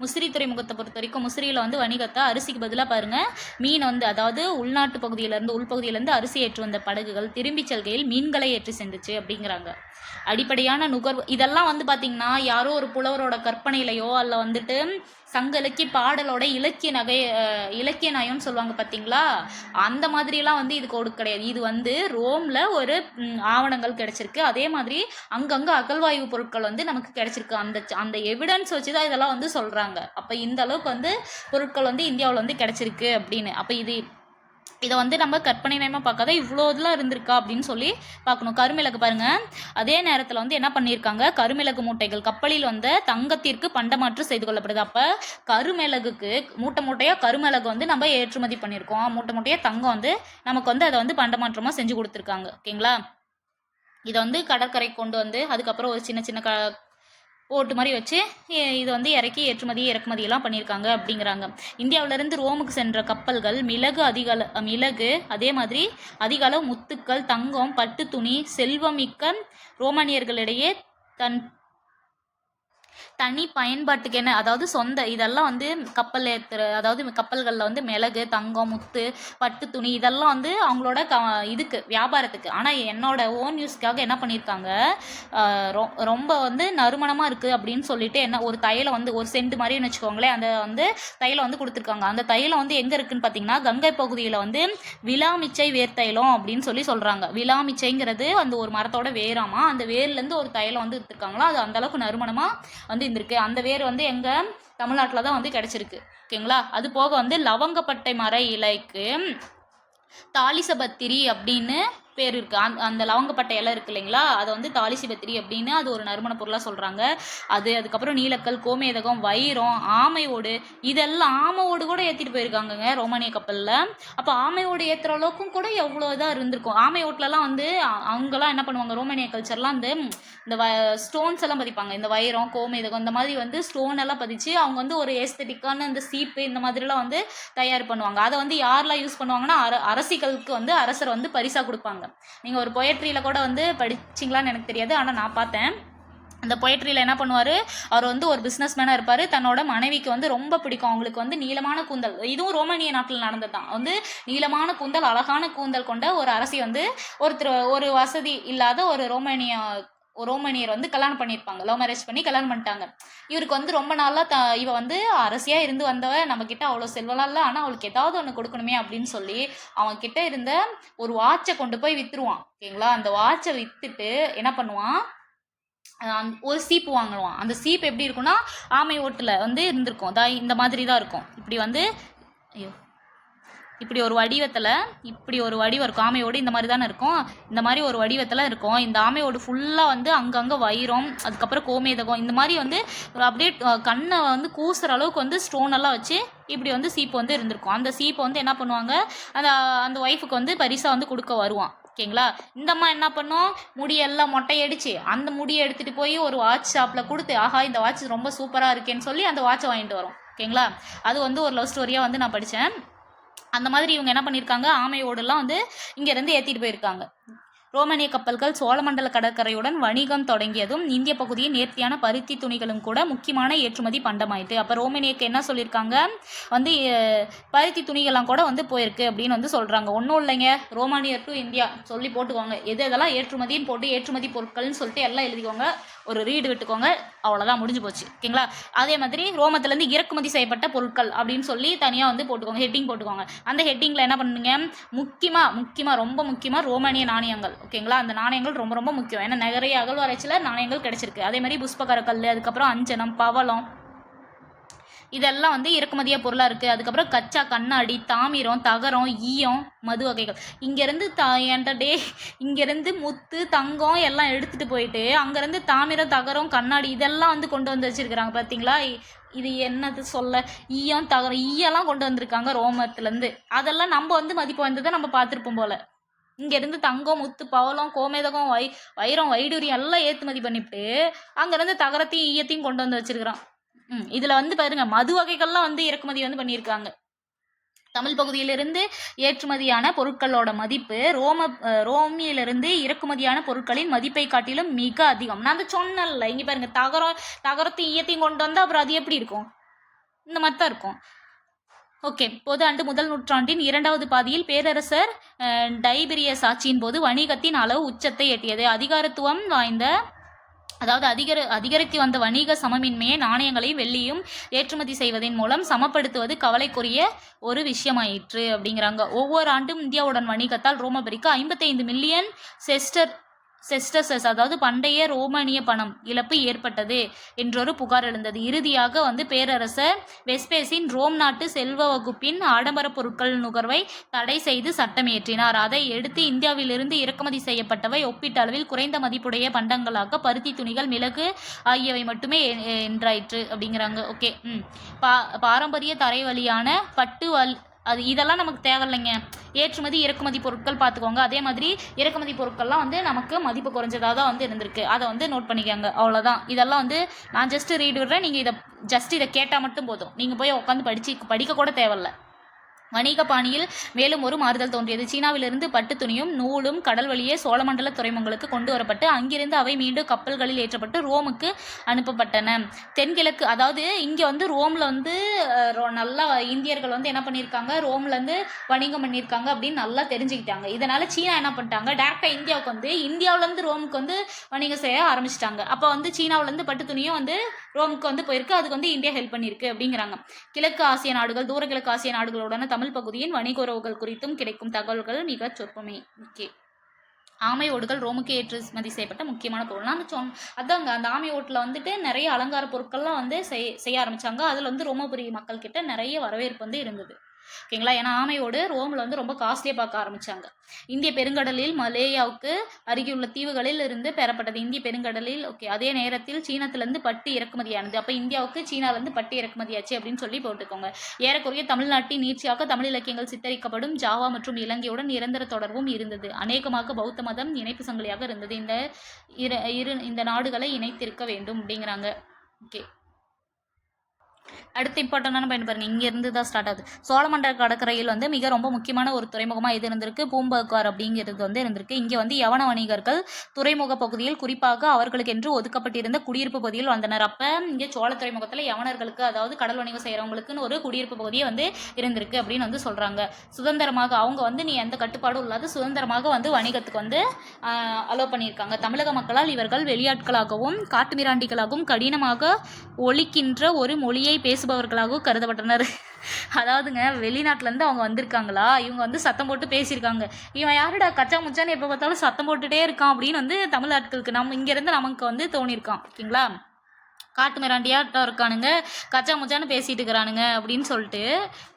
முசிறி துறைமுகத்தை பொறுத்த வரைக்கும் முசிறியில் வந்து வணிகத்தை அரிசிக்கு பதிலாக பாருங்கள் மீன் வந்து, அதாவது உள்நாட்டு பகுதியிலேருந்து உள்பகுதியிலேருந்து அரிசி ஏற்றி வந்த படகுகள் திரும்பி செல்கையில் மீன்களை ஏற்றி சென்றுச்சு அப்படிங்கிறாங்க. அடிப்படையான நுகர்வு இதெல்லாம் வந்து பார்த்திங்கன்னா யாரோ ஒரு புலவரோட கற்பனையிலையோ அல்ல வந்துட்டு சங்க இலக்கிய பாடலோட இலக்கிய நயம்னு சொல்லுவாங்க பார்த்தீங்களா, அந்த மாதிரிலாம் வந்து இது கொடுக்க கிடையாது. இது வந்து ரோமில் ஒரு ஆவணங்கள் கிடைச்சிருக்கு. அதே மாதிரி அங்கங்கே அகழ்வாய்வு பொருட்கள் வந்து நமக்கு கிடைச்சிருக்கு. அந்த எவிடன்ஸ் வச்சு தான் இதெல்லாம் வந்து சொல்கிறாங்க. அப்போ இந்த அளவுக்கு வந்து பொருட்கள் வந்து இந்தியாவில் வந்து கிடைச்சிருக்கு அப்படின்னு. அப்போ இதை வந்து நம்ம கற்பனை நயமாக பார்க்காத இவ்வளோ இதெல்லாம் இருந்திருக்கா அப்படின்னு சொல்லி பார்க்கணும். கருமிளகு பாருங்கள். அதே நேரத்தில் வந்து என்ன பண்ணியிருக்காங்க, கருமிளகு மூட்டைகள் கப்பலில் வந்த தங்கத்திற்கு பண்டமாற்று செய்து கொள்ளப்படுது. அப்போ கருமிளகுக்கு மூட்டையாக கருமிளகு வந்து நம்ம ஏற்றுமதி பண்ணியிருக்கோம். மூட்டையாக தங்கம் வந்து நமக்கு வந்து அதை வந்து பண்டமாற்றமாக செஞ்சு கொடுத்துருக்காங்க. ஓகேங்களா. இதை வந்து கடற்கரை கொண்டு வந்து அதுக்கப்புறம் ஒரு சின்ன சின்ன ஓட்டு மாதிரி வச்சு இதை வந்து இறக்கி ஏற்றுமதி இறக்குமதியெல்லாம் பண்ணியிருக்காங்க அப்படிங்கிறாங்க. இந்தியாவிலேருந்து ரோமுக்கு சென்ற கப்பல்கள் மிளகு அதே மாதிரி அதிக அளவு முத்துக்கள், தங்கம், பட்டு துணி, செல்வமிக்க ரோமானியர்களிடையே தனி பயன்பாட்டுக்கு என்ன, அதாவது சொந்த இதெல்லாம் வந்து கப்பல் அதாவது கப்பல்களில் வந்து மிளகு, தங்கம், முத்து, பட்டு துணி இதெல்லாம் வந்து அவங்களோட இதுக்கு வியாபாரத்துக்கு. ஆனால் என்னோட ஓன் யூஸ்க்காக என்ன பண்ணியிருக்காங்க, ரொம்ப வந்து நறுமணமாக இருக்குது அப்படின்னு சொல்லிட்டு என்ன ஒரு தைலம் வந்து ஒரு சென்ட் மாதிரின்னு வச்சுக்கோங்களேன், அந்த வந்து தைலம் வந்து கொடுத்துருக்காங்க. அந்த தைலம் வந்து எங்கே இருக்குதுன்னு பார்த்தீங்கன்னா கங்கை பகுதியில் வந்து விலாமிச்சை வேர் தைலம் அப்படின்னு சொல்கிறாங்க. விலாமிச்சைங்கிறது அந்த ஒரு மரத்தோட வேராமா, அந்த வேர்லேருந்து ஒரு தைலம் வந்து எடுத்துருக்காங்களா, அது அந்தளவுக்கு நறுமணமாக வந்து இருந்திருக்கு. அந்த வேர் வந்து எங்கள் தமிழ்நாட்டில் தான் வந்து கிடச்சிருக்கு. ஓகேங்களா. அது போக வந்து லவங்கப்பட்டை மர இலைக்கு தாலிசபத்திரி அப்படின்னு பேர் இருக்கு. அந்த லவங்கப்பட்டை இலை இருக்கு இல்லைங்களா, அதை வந்து தாலிசிபத்திரி அப்படின்னு அது ஒரு நறுமண பொருளாக சொல்றாங்க. அதுக்கப்புறம் நீலக்கல், கோமேதகம், வைரம், ஆமையோடு, இதெல்லாம் ஆமையோடு கூட ஏற்றிட்டு போயிருக்காங்கங்க ரோமானிய கப்பலில். அப்போ ஆமையோடு ஏற்றுற அளவுக்கும் கூட எவ்வளோ இதாக இருந்திருக்கும். ஆமை ஓட்டுலலாம் வந்து அவங்கெல்லாம் என்ன பண்ணுவாங்க, ரோமானிய கல்ச்சர்லாம் வந்து இந்த ஸ்டோன்ஸ் எல்லாம் பதிப்பாங்க. இந்த வைரம், கோமேதகம் இந்த மாதிரி வந்து ஸ்டோன் எல்லாம் பதிச்சு அவங்க வந்து ஒரு ஏஸ்தட்டிக்கான இந்த சீப்பு இந்த மாதிரிலாம் வந்து தயார் பண்ணுவாங்க. அதை வந்து யாரெல்லாம் யூஸ் பண்ணுவாங்கன்னா அரசிகளுக்கு வந்து அரசர் வந்து பரிசாக கொடுப்பாங்க. நீங்கள் ஒரு பொயட்ரியில் கூட வந்து படிச்சிங்களான்னு எனக்கு தெரியாது, ஆனால் நான் பார்த்தேன். அந்த பொயட்ரியில் என்ன பண்ணுவார், அவர் வந்து ஒரு பிஸ்னஸ் மேனாக இருப்பார். தன்னோட மனைவிக்கு வந்து ரொம்ப பிடிக்கும், அவங்களுக்கு வந்து நீளமான கூந்தல், இதுவும் ரோமானிய நாட்டில் நடந்தது தான். வந்து நீளமான கூந்தல், அழகான கூந்தல் கொண்ட ஒரு அரசி வந்து ஒரு வசதி இல்லாத ஒரு ரோமானியர் வந்து கல்யாணம் பண்ணியிருப்பாங்க. லவ் மேரேஜ் பண்ணி கல்யாணம் பண்ணிட்டாங்க. இவருக்கு வந்து ரொம்ப நாளாக இவ வந்து அரசியாக இருந்து வந்தவ, நம்மக்கிட்ட அவ்வளோ செல்வலாம் இல்லை, ஆனால் அவளுக்கு ஏதாவது ஒன்று கொடுக்கணுமே அப்படின்னு சொல்லி அவன்கிட்ட இருந்த ஒரு வாட்சை கொண்டு போய் விற்றுருவான். ஓகேங்களா, அந்த வாட்சை விற்றுட்டு என்ன பண்ணுவான், ஒரு சீப்பு வாங்குவான். அந்த சீப்பு எப்படி இருக்குன்னா ஆமை ஓட்டில் வந்து இருந்திருக்கும். இந்த மாதிரி தான் இருக்கும். இப்படி வந்து இப்படி ஒரு வடிவம் இருக்கும். ஆமையோடு இந்த மாதிரி தானே இருக்கும். இந்த மாதிரி ஒரு வடிவத்தில் இருக்கும். இந்த ஆமையோடு ஃபுல்லாக வந்து அங்கங்கே வைரம், அதுக்கப்புறம் கோமேதகம், இந்த மாதிரி வந்து அப்படியே கண்ணை வந்து கூசுற அளவுக்கு வந்து ஸ்டோன் எல்லாம் வச்சு இப்படி வந்து சீப்பு வந்து இருந்திருக்கும். அந்த சீப்பை வந்து என்ன பண்ணுவாங்க, அந்த ஒய்ஃபுக்கு வந்து பரிசாக வந்து கொடுக்க வருவான். ஓகேங்களா, இந்த அம்மா என்ன பண்ணும், முடியெல்லாம் மொட்டையடிச்சு அந்த முடியை எடுத்துகிட்டு போய் ஒரு வாட்ச் ஷாப்பில் கொடுத்து, ஆஹா இந்த வாட்ச் ரொம்ப சூப்பராக இருக்கேன்னு சொல்லி அந்த வாட்சை வாங்கிட்டு வரும். ஓகேங்களா, அது வந்து ஒரு லவ் ஸ்டோரியாக வந்து நான் படித்தேன். அந்த மாதிரி இவங்க என்ன பண்ணியிருக்காங்க, ஆமையோடெல்லாம் வந்து இங்கேருந்து ஏற்றிட்டு போயிருக்காங்க. ரோமானிய கப்பல்கள் சோழமண்டல கடற்கரையுடன் வணிகம் தொடங்கியதும் இந்திய பகுதியின் நேர்த்தியான பருத்தி துணிகளும் கூட முக்கியமான ஏற்றுமதி பண்டமாயிட்டு. அப்போ ரோமானியக்கு என்ன சொல்லியிருக்காங்க, வந்து பருத்தி துணிகள்லாம் கூட வந்து போயிருக்கு அப்படின்னு வந்து சொல்கிறாங்க. ஒன்றும் இல்லைங்க, ரோமானியர் டு இந்தியா சொல்லி போட்டுக்கோங்க, எதெல்லாம் ஏற்றுமதின்னு போட்டு ஏற்றுமதி பொருட்கள்னு சொல்லிட்டு எல்லாம் எழுதிக்கோங்க, ஒரு ரீடு விட்டுக்கோங்க, அவ்வளோதான், முடிஞ்சு போச்சு. ஓகேங்களா, அதே மாதிரி ரோமத்துலேருந்து இறக்குமதி செய்யப்பட்ட பொருட்கள் அப்படின்னு சொல்லி தனியாக வந்து போட்டுக்கோங்க, ஹெட்டிங் போட்டுக்கோங்க. அந்த ஹெட்டிங்கில் என்ன பண்ணுங்க, முக்கியமாக ரொம்ப முக்கியமாக ரோமானிய நாணயங்கள். ஓகேங்களா, அந்த நாணயங்கள் ரொம்ப ரொம்ப முக்கியம். ஏன்னா நிறைய அகழ்வாராய்ச்சியில் நாணயங்கள் கிடைச்சிருக்கு. அதே மாதிரி புஷ்பகர கல், அதுக்கப்புறம் அஞ்சனம், பவளம், இதெல்லாம் வந்து இறக்குமதியாக பொருளாக இருக்குது. அதுக்கப்புறம் கச்சா கண்ணாடி, தாமிரம், தகரம், ஈயம், மது வகைகள். இங்கேருந்து முத்து, தங்கம் எல்லாம் எடுத்துகிட்டு போயிட்டு அங்கேருந்து தாமிரம், தகரம், கண்ணாடி இதெல்லாம் வந்து கொண்டு வந்து வச்சுருக்கிறாங்க. பார்த்தீங்களா, இது என்னது சொல்ல, ஈயம், தகரம், ஈயெல்லாம் கொண்டு வந்திருக்காங்க ரோமத்துலேருந்து. அதெல்லாம் நம்ம வந்து மதிப்பு வந்ததை நம்ம பார்த்துருப்போம் போல். இங்கேருந்து தங்கம், முத்து, பவளம், கோமேதகம், வைரம், வைடூரியம் எல்லாம் ஏற்றுமதி பண்ணிவிட்டு அங்கேருந்து தகரத்தையும் ஈயத்தையும் கொண்டு வந்து வச்சுருக்கிறான். இதில் வந்து பாருங்க, மது வகைகள்லாம் வந்து இறக்குமதி வந்து பண்ணியிருக்காங்க. தமிழ் பகுதியிலிருந்து ஏற்றுமதியான பொருட்களோட மதிப்பு ரோமியிலிருந்து இறக்குமதியான பொருட்களின் மதிப்பை காட்டிலும் மிக அதிகம். நான் அந்த சொன்னல, இங்கே பாருங்க, தகரத்தையும் ஈயத்தையும் கொண்டு வந்தால் அப்புறம் அது எப்படி இருக்கும், இந்த மாதிரி தான் இருக்கும். ஓகே, பொது ஆண்டு முதல் நூற்றாண்டின் இரண்டாவது பாதியில் பேரரசர் டைபீரியஸ் ஆட்சியின் போது வணிகத்தின் அளவு உச்சத்தை எட்டியது. அதிகாரத்துவம் வாய்ந்த அதிகரித்து வந்த வணிக சமமின்மையை நாணயங்களையும் வெள்ளியும் ஏற்றுமதி செய்வதன் மூலம் சமப்படுத்துவது கவலைக்குரிய ஒரு விஷயமாயிற்று அப்படிங்கிறாங்க. ஒவ்வொரு ஆண்டும் இந்தியாவுடன் வணிகத்தால் ரோமபுரிக்கு 55 மில்லியன் செஸ்டர்சஸ், அதாவது பண்டைய ரோமானிய பணம் இழப்பு ஏற்பட்டது என்றொரு புகார் எழுந்தது. இறுதியாக வந்து பேரரசர் வெஸ்பேசின் ரோம் நாட்டு செல்வ வகுப்பின் ஆடம்பர பொருட்கள் நுகர்வை தடை செய்து சட்டம் இயற்றினார். அதை எடுத்து இந்தியாவிலிருந்து இறக்குமதி செய்யப்பட்டவை ஒப்பீட்டளவில் குறைந்த மதிப்புடைய பண்டங்களாக பருத்தி துணிகள், மிளகு ஆகியவை மட்டுமே என்றாயிற்று அப்படிங்கிறாங்க. ஓகே, பாரம்பரிய தரைவழியான பட்டு அது இதெல்லாம் நமக்கு தேவையில்லைங்க. ஏற்றுமதி இறக்குமதி பொருட்கள் பார்த்துக்கோங்க. அதே மாதிரி இறக்குமதி பொருட்கள்லாம் வந்து நமக்கு மதிப்பு குறைஞ்சதாக தான் வந்து இருந்திருக்கு. அதை வந்து நோட் பண்ணிக்கோங்க, அவ்வளோதான். இதெல்லாம் வந்து நான் ஜஸ்ட் ரீட் விடுறேன், நீங்கள் இதை கேட்டால் மட்டும் போதும். நீங்கள் போய் உட்காந்து படிக்க கூட தேவையில்லை. வணிக பாணியில் மேலும் ஒரு மாறுதல் தோன்றியது. சீனாவிலிருந்து பட்டு துணியும் நூலும் கடல் வழியே சோழமண்டல துறைமுகங்களுக்கு கொண்டு வரப்பட்டு அங்கிருந்து அவை மீண்டும் கப்பல்களில் ஏற்றப்பட்டு ரோமுக்கு அனுப்பப்பட்டன. தென்கிழக்கு, அதாவது இங்கே வந்து ரோமில் வந்து நல்லா இந்தியர்கள் வந்து என்ன பண்ணியிருக்காங்க, ரோம்லேருந்து வணிகம் பண்ணியிருக்காங்க அப்படின்னு நல்லா தெரிஞ்சுக்கிட்டாங்க. இதனால் சீனா என்ன பண்ணிட்டாங்க, டேரெக்டாக இந்தியாவுக்கு வந்து இந்தியாவிலேருந்து ரோமுக்கு வந்து வணிகம் செய்ய ஆரம்பிச்சிட்டாங்க. அப்போ வந்து சீனாவிலேருந்து பட்டு துணியும் வந்து ரோமுக்கு வந்து போயிருக்கு. அதுக்கு வந்து இந்தியா ஹெல்ப் பண்ணியிருக்கு அப்படிங்கிறாங்க. கிழக்கு ஆசிய நாடுகள், தூர கிழக்கு ஆசிய நாடுகளுடன் தமிழ் பகுதியின் வணிக உறவுகள் குறித்தும் கிடைக்கும் தகவல்கள் மிக சொற்பமே. ஓகே, ஆமை ஓடுகள் ரோமுக்கு ஏற்றுமதி செய்யப்பட்ட முக்கியமான பொருள். அதாங்க, அந்த ஆமை ஓட்டில் வந்துட்டு நிறைய அலங்கார பொருட்கள்லாம் வந்து செய்ய ஆரம்பித்தாங்க. அதில் வந்து ரோமபுரி மக்கள் கிட்ட நிறைய வரவேற்பு வந்து இருந்தது. ஓகேங்களா. ஏன்னா ஆமையோடு ரோமில் வந்து ரொம்ப காஸ்ட்லியாக பார்க்க ஆரம்பித்தாங்க. இந்திய பெருங்கடலில் மலேயாவுக்கு அருகிலுள்ள தீவுகளில் இருந்து பெறப்பட்டது. இந்திய பெருங்கடலில் ஓகே. அதே நேரத்தில் சீனத்திலேருந்து பட்டு இறக்குமதியானது. அப்போ இந்தியாவுக்கு சீனாவிலேருந்து பட்டு இறக்குமதியாச்சு அப்படின்னு சொல்லி போட்டுக்கோங்க. ஏறக்குறைய தமிழ்நாட்டின் நீட்சியாக தமிழ் இலக்கியங்கள் சித்தரிக்கப்படும் ஜாவா மற்றும் இலங்கையுடன் நிரந்தர தொடர்பும் இருந்தது. அநேகமாக பௌத்த மதம் இணைப்பு சங்கிலியாக இருந்தது. இந்த நாடுகளை இணைத்திருக்க வேண்டும் அப்படிங்கிறாங்க. ஓகே. அடுத்து இம்பார்ட்டண்டான பாயிண்ட் பாருங்க, இங்கேருந்து தான் ஸ்டார்ட் ஆகுது. சோழமண்டல கடற்கரையில் வந்து மிக ரொம்ப முக்கியமான ஒரு துறைமுகமாக இது இருந்திருக்கு, பூம்புகார் அப்படிங்கிறது வந்து இருந்திருக்கு. இங்கே வந்து யவன வணிகர்கள் துறைமுக பகுதியில் குறிப்பாக அவர்களுக்கு என்று ஒதுக்கப்பட்டிருந்த குடியிருப்பு பகுதியில் வந்தனர். அப்போ இங்கே சோழ துறைமுகத்தில் யவனர்களுக்கு, அதாவது கடல் வணிகம் செய்கிறவங்களுக்குன்னு ஒரு குடியிருப்பு பகுதியே வந்து இருந்திருக்கு அப்படின்னு வந்து சொல்கிறாங்க. சுதந்திரமாக அவங்க வந்து நீ எந்த கட்டுப்பாடும் இல்லாத சுதந்திரமாக வந்து வணிகத்துக்கு வந்து அலோவ் பண்ணியிருக்காங்க. தமிழக மக்களால் இவர்கள் வெளியாட்களாகவும் காட்டுமிராண்டிகளாகவும் கடினமாக ஒலிக்கின்ற ஒரு மொழியை பேசுபவர்களாகவும் கருதப்பட்டனர். அதாவதுங்க வெளிநாட்டிலேருந்து அவங்க வந்திருக்காங்களா, இவங்க வந்து சத்தம் போட்டு பேசியிருக்காங்க. இவன் யாருடா கச்சா முச்சான்னு எப்போ பார்த்தாலும் சத்தம் போட்டுகிட்டே இருக்கான் அப்படின்னு வந்து தமிழ் ஆட்களுக்கு இங்கேருந்து நமக்கு வந்து தோணியிருக்கான். ஓகேங்களா. காட்டு மிராண்டியாட்டம் இருக்கானுங்க, கச்சா முச்சான்னு பேசிகிட்டு இருக்கிறானுங்க அப்படின்னு சொல்லிட்டு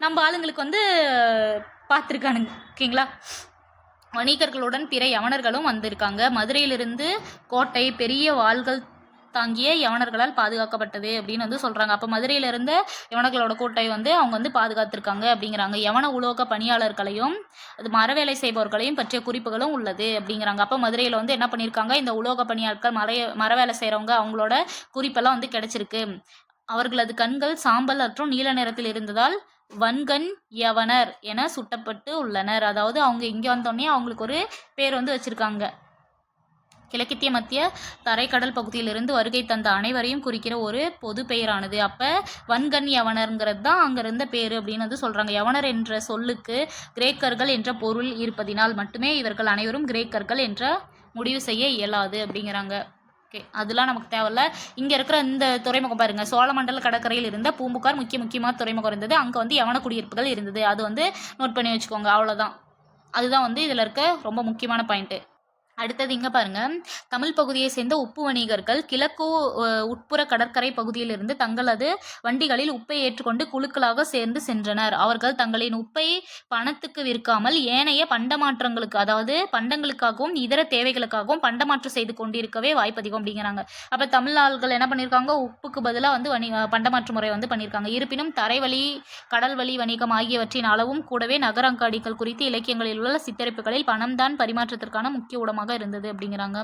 நம்ம ஆளுங்களுக்கு வந்து பார்த்துருக்கானுங்க. ஓகேங்களா. வணிகர்களுடன் பிற யவனர்களும் வந்திருக்காங்க. மதுரையிலிருந்து கோட்டை பெரிய வாள்கள் தாங்கிய யவனர்களால் பாதுகாக்கப்பட்டது அப்படின்னு வந்து சொல்கிறாங்க. அப்போ மதுரையிலிருந்த யவனர்களோட கோட்டை வந்து அவங்க வந்து பாதுகாத்திருக்காங்க அப்படிங்கிறாங்க. யவன உலோக பணியாளர்களையும் அது மரவேலை செய்பவர்களையும் பற்றிய குறிப்புகளும் உள்ளது அப்படிங்கிறாங்க. அப்போ மதுரையில் வந்து என்ன பண்ணியிருக்காங்க, இந்த உலோக பணியாட்கள் மரவேலை செய்கிறவங்க அவங்களோட குறிப்பெல்லாம் வந்து கிடைச்சிருக்கு. அவர்களது கண்கள் சாம்பல் மற்றும் நீல நிறத்தில் இருந்ததால் வன்கண் யவனர் என சுட்டப்பட்டு உள்ளனர். அதாவது அவங்க இங்கே வந்தோடனே அவங்களுக்கு ஒரு பேர் வந்து வச்சுருக்காங்க. கிழக்கித்திய மத்திய தரைக்கடல் பகுதியிலிருந்து வருகை தந்த அனைவரையும் குறிக்கிற ஒரு பொது பெயரானது. அப்போ வன்கண் யவனருங்கிறது தான் அங்கே இருந்த பேர் அப்படின்னு வந்து சொல்கிறாங்க. யவனர் என்ற சொல்லுக்கு கிரேக்கர்கள் என்ற பொருள் இருப்பதினால் மட்டுமே இவர்கள் அனைவரும் கிரேக்கர்கள் என்ற முடிவு செய்ய இயலாது அப்படிங்கிறாங்க. ஓகே, அதெல்லாம் நமக்கு தேவையில்ல. இங்கே இருக்கிற இந்த துறைமுகம் பாருங்கள், சோழமண்டல கடற்கரையில் இருந்த பூம்புகார் முக்கியமான துறைமுகம் இருந்தது. அங்கே வந்து யவன குடியிருப்புகள் இருந்தது. அது வந்து நோட் பண்ணி வச்சுக்கோங்க. அவ்வளோதான். அதுதான் வந்து இதில் இருக்க ரொம்ப முக்கியமான பாயிண்ட்டு. அடுத்தது இங்கே பாருங்கள், தமிழ் பகுதியை சேர்ந்த உப்பு வணிகர்கள் கிழக்கு உட்புற கடற்கரை பகுதியிலிருந்து தங்களது வண்டிகளில் உப்பை ஏற்றுக்கொண்டு குழுக்களாக சேர்ந்து சென்றனர். அவர்கள் தங்களின் உப்பை பணத்துக்கு விற்காமல் ஏனைய பண்டமாற்றங்களுக்கு, அதாவது பண்டங்களுக்காகவும் இதர தேவைகளுக்காகவும் பண்டமாற்றம் செய்து கொண்டிருக்கவே வாய்ப்பதிகம் அப்படிங்கிறாங்க. அப்போ தமிழ் ஆள்கள் என்ன பண்ணியிருக்காங்க, உப்புக்கு பதிலாக வந்து பண்டமாற்று முறை வந்து பண்ணியிருக்காங்க. இருப்பினும் தரைவழி கடல்வழி வணிகம் ஆகியவற்றின் அளவும் கூடவே நகர அங்காடிகள் குறித்து இலக்கியங்களில் உள்ள சித்தரிப்புகளில் பணம்தான் பரிமாற்றத்திற்கான முக்கிய ஊடமாக இருந்தது அப்படிங்கிறாங்க.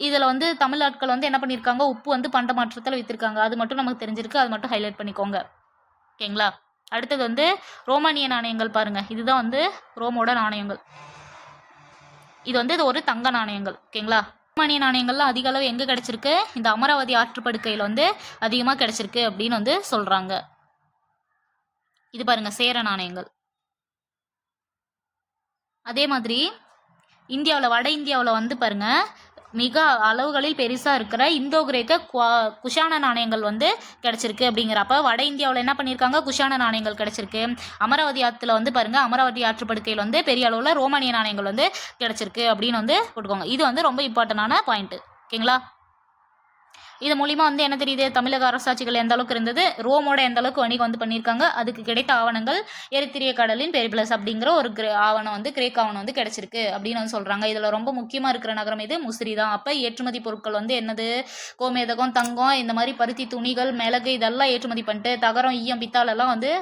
இதில் வந்து தமிழ் ஆட்கள் வந்து என்ன பண்ணியிருக்காங்க, உப்பு வந்து பண்ட மாற்றத்தில் வித்திருக்காங்க. அது மட்டும் நமக்கு தெரிஞ்சிருக்கு, அது மட்டும் ஹைலைட் பண்ணிக்கோங்க. ஓகேங்களா. அடுத்தது வந்து ரோமானிய நாணயங்கள் பாருங்க. இதுதான் வந்து ரோமோட நாணயங்கள். இது வந்து இது ஒரு தங்க நாணயங்கள். ஓகேங்களா. ரோமானிய நாணயங்கள்லாம் அதிக அளவு எங்கே கிடைச்சிருக்கு, இந்த அமராவதி ஆற்றுப்படுக்கையில் வந்து அதிகமாக கிடைச்சிருக்கு அப்படின்னு வந்து சொல்றாங்க. இது பாருங்க சேர நாணயங்கள். அதே மாதிரி இந்தியாவில் வட இந்தியாவில் வந்து பாருங்கள், மிக அளவுகளில் பெருசாக இருக்கிற இந்தோ கிரேக்க குஷான நாணயங்கள் வந்து கிடச்சிருக்கு அப்படிங்கிறப்ப வட இந்தியாவில் என்ன பண்ணியிருக்காங்க, குஷான நாணயங்கள் கிடச்சிருக்கு. அமராவதி ஆற்றுல வந்து பாருங்கள், அமராவதி ஆற்றுப்படுக்கையில் வந்து பெரிய அளவில் ரோமானிய நாணயங்கள் வந்து கிடச்சிருக்கு அப்படின்னு வந்து போட்டுக்கோங்க. இது வந்து ரொம்ப இம்பார்ட்டண்டான பாயிண்ட்டு. ஓகேங்களா. இது மூலிமா வந்து என்ன தெரியுது, தமிழக அரசாட்சிகள் எந்த அளவுக்கு இருந்தது, ரோமோட எந்த அளவுக்கு வணிகம் வந்து பண்ணியிருக்காங்க, அதுக்கு கிடைத்த ஆவணங்கள் எரித்திரிய கடலின் பெரிபிளஸ் அப்படிங்கிற ஒரு ஆவணம் வந்து கிரேக் ஆவணம் வந்து கிடைச்சிருக்கு அப்படின்னு வந்து சொல்கிறாங்க. இதில் ரொம்ப முக்கியமாக இருக்கிற நகரம் இது முசிறி தான். அப்போ ஏற்றுமதி பொருட்கள் வந்து என்னது, கோமேதகம், தங்கம், இந்த மாதிரி பருத்தி துணிகள், மிளகு இதெல்லாம் ஏற்றுமதி பண்ணிட்டு தகரம், ஈயம், பித்தாலெல்லாம் வந்து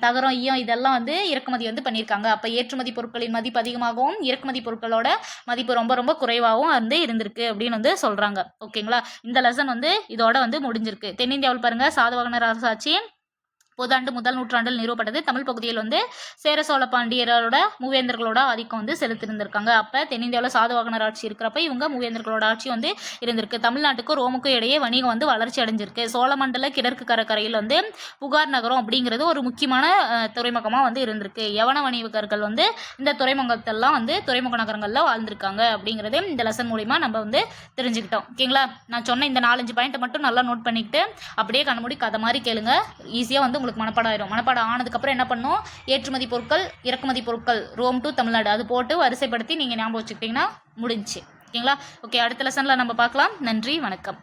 தகரம், ஈயம் இதெல்லாம் வந்து இறக்குமதி வந்து பண்ணியிருக்காங்க. அப்போ ஏற்றுமதி பொருட்களின் மதிப்பு அதிகமாகவும் இறக்குமதி பொருட்களோட மதிப்பு ரொம்ப ரொம்ப குறைவாகவும் வந்து இருந்திருக்கு அப்படின்னு வந்து சொல்கிறாங்க. ஓகேங்களா. இந்த லெசன் வந்து இதோட வந்து முடிஞ்சிருக்கு. தென்னிந்தியாவில் பாருங்க, சாதவாகனர் அரசாட்சி புதாண்டு முதல் நூற்றாண்டில் நிறுவப்பட்டது. தமிழ் பகுதியில் வந்து சேர சோழ பாண்டியரோட மூவேந்தர்களோட ஆதிக்கம் வந்து செலுத்திருந்திருக்காங்க. அப்போ தென்னிந்தியாவில் சாதவாகனர் ஆட்சி இருக்கிறப்ப இவங்க மூவேந்தர்களோட ஆட்சி வந்து இருந்திருக்கு. தமிழ்நாட்டுக்கும் ரோமுக்கும் இடையே வணிகம் வந்து வளர்ச்சி அடைஞ்சிருக்கு. சோழமண்டல கிழக்கு கடற்கரையில் வந்து புகார் நகரம் அப்படிங்கிறது ஒரு முக்கியமான துறைமுகமாக வந்து இருந்திருக்கு. யவன வணிகர்கள் வந்து இந்த துறைமுகத்தெல்லாம் வந்து துறைமுக நகரங்களில் வாழ்ந்திருக்காங்க அப்படிங்கிறது இந்த லெசன் மூலிமா நம்ம வந்து தெரிஞ்சுக்கிட்டோம். ஓகேங்களா. நான் சொன்ன இந்த 4-5 பாயிண்ட்டை மட்டும் நல்லா நோட் பண்ணிக்கிட்டு அப்படியே கண்ணமூடி கதை மாதிரி கேளுங்க. ஈஸியாக வந்து உங்களுக்கு மனப்பாடம் ஆயிரும். மனப்பாடம் ஆனதுக்கப்புறம் என்ன பண்ணும், ஏற்றுமதி பொருட்கள் இறக்குமதி பொருட்கள் ரோம் டு தமிழ்நாடு அது போட்டு வரிசைப்படுத்தி நீங்கள் ஞாபகம் வச்சுக்கிட்டிங்கன்னா முடிஞ்சு. ஓகேங்களா. ஓகே, அடுத்த லெசனில் நம்ம பார்க்கலாம். நன்றி, வணக்கம்.